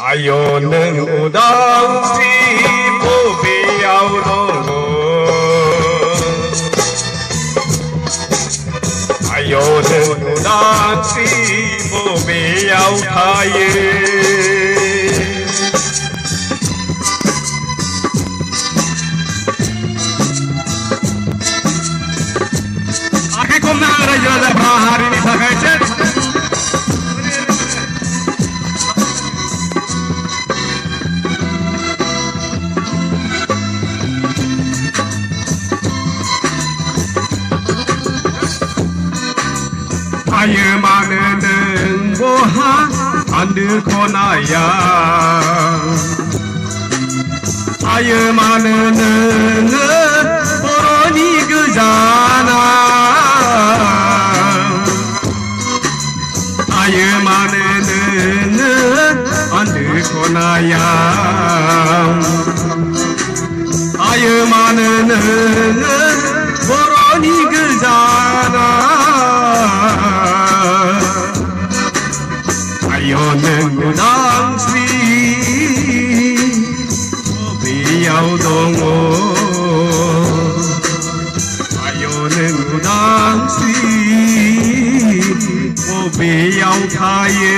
아요 능 우당시 보비야우동고 아요 능 우당시 보비야우타예 hari ini sahaja. Ayo maneneng boha andu konaya. Ayo maneneng boroni gejana. Ayo maneneng andu konaya. Ayo maneneng boroni gejana. Ayo neng udang sri biyau dongo. Ayo neng udang sri biyau kaye.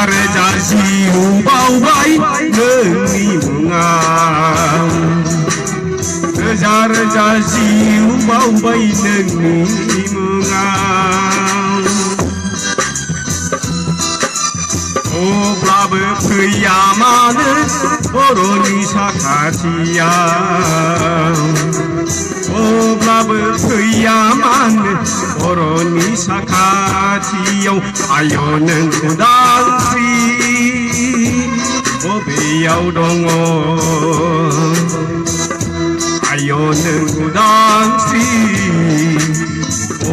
Reja siu bau bai neni mengang. Reja siu bau bai neni mengang. Oh blabe peyamane boroni sakatiang. Oh blabe peyamane boroni sakatiau. Ayo neng udang sri biyau dongo. Ayo neng udang sri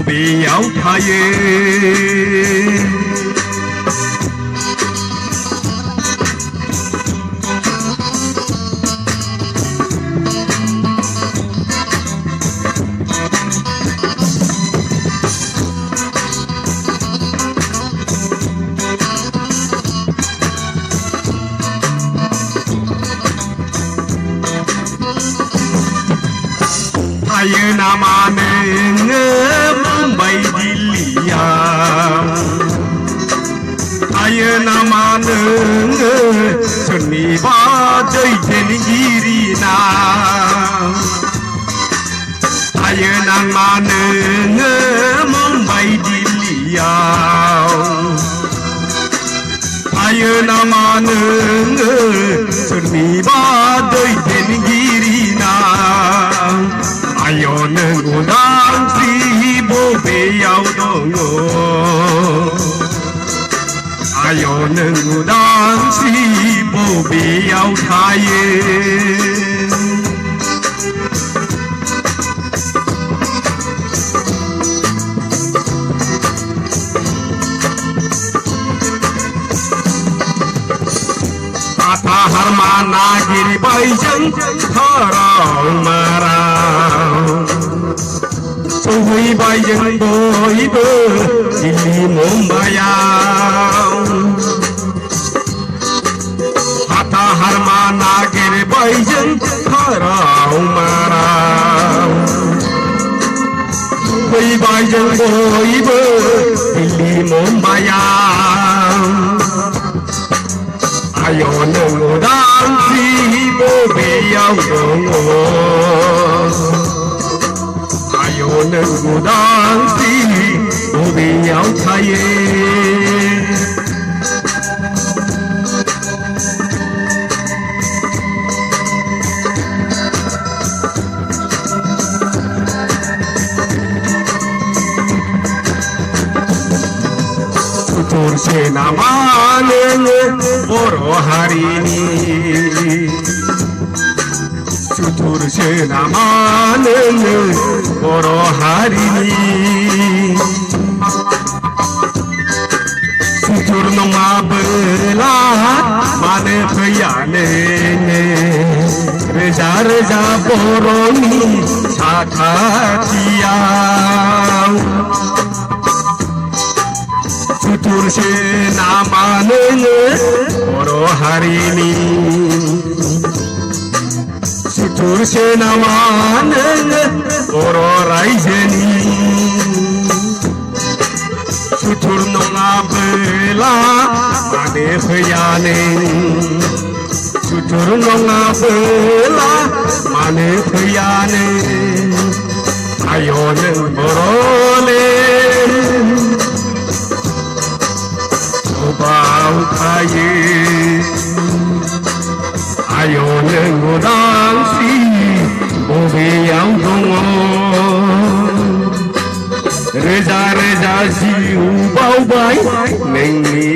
biyau kaye. Ayo nama neng Mumbai Dilia. Ayo nama neng Seni Badai Jenggirina. Ayo nama neng Mumbai Dilia. Ayo nama neng Seni Badai Jenggirina. Ayo neng udang sri biyau dongo. Ayo neng udang sri biyau kaye. Ata harmana giri baijang harau marau. Sohui baijang boy bo Dili Mumbayau. Ata harmana giri baijang harau marau. Sohui baijang boy bo Dili Mumbayau. Ayo neng udang sri biyau dongo. Ayo neng udang sri biyau kaye. Tutur senama neng Boro hari ini 수투르시 나만은 보러하리니 수투르 놈아블라 마네 프야네 Reza reza boroni chatatia Sutur se namane boro harini Sutur se namane boro raijeni Sutur nonga bela mane phayane Sutur nonga bela mane phayane ayone borole obau khaye ayone godangsi bobe yang dongo reza reza si ubau bai nengi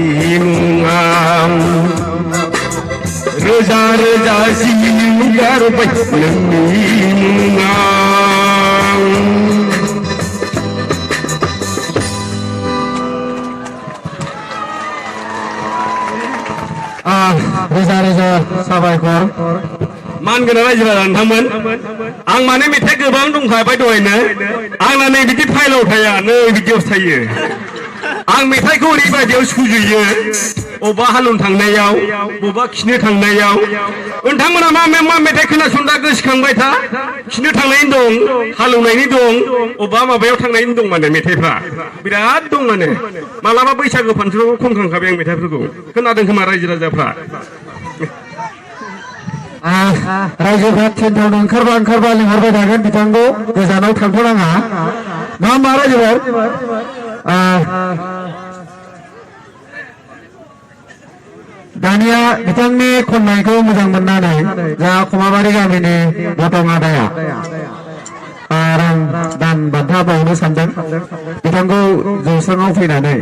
mungam Reza reza sigar pai nengingang Reza reza sabaikor Man gana raja teman ang mana metai goबां dंखाबाय दहायनो आंना नै बिदि फाइलाव थाया नै बिदियावसो थायो आं मेथाइखौ ओरैबायदियाव सुजुयो अबा हालुन थांनायाव बबा खिनो थांनायाव नोंथांमोना मा मेथाइ खोनासंदा गोसोखांबाय था खिनो थांनायनि दं हालुनायनि दं अबा माबायाव थांनायनि दं माने मेथाइफ्रा बिराद दं माने मालाबा बैसागो फांसनाव खनखांखाबाय आं मेथाइफोरखौ खोनादों खोमा रायजो राजाफ्रा रायजोफ्रा टेन्टआव ओंखारबा लिंहरबाय थागोन बिथांखौ गोजानाव थांथ'नाङा मा रायजोफोर दानिया बिथांनि खननायखौ मोजां मोननानै जा खमाबारि गामिनि बटं आदाया रां दान बान्था बावनो सानदों बिथांखौ जौस्राङाव फैनानै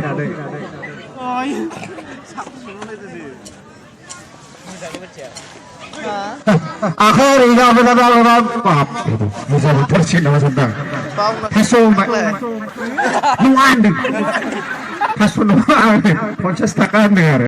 आखाइ ओरै गाबोना बाप मोजां बोथोरसिन नामा सानदां फास्स' नङा होनदों फास्स' नङा 50 थाखा होनदों आरो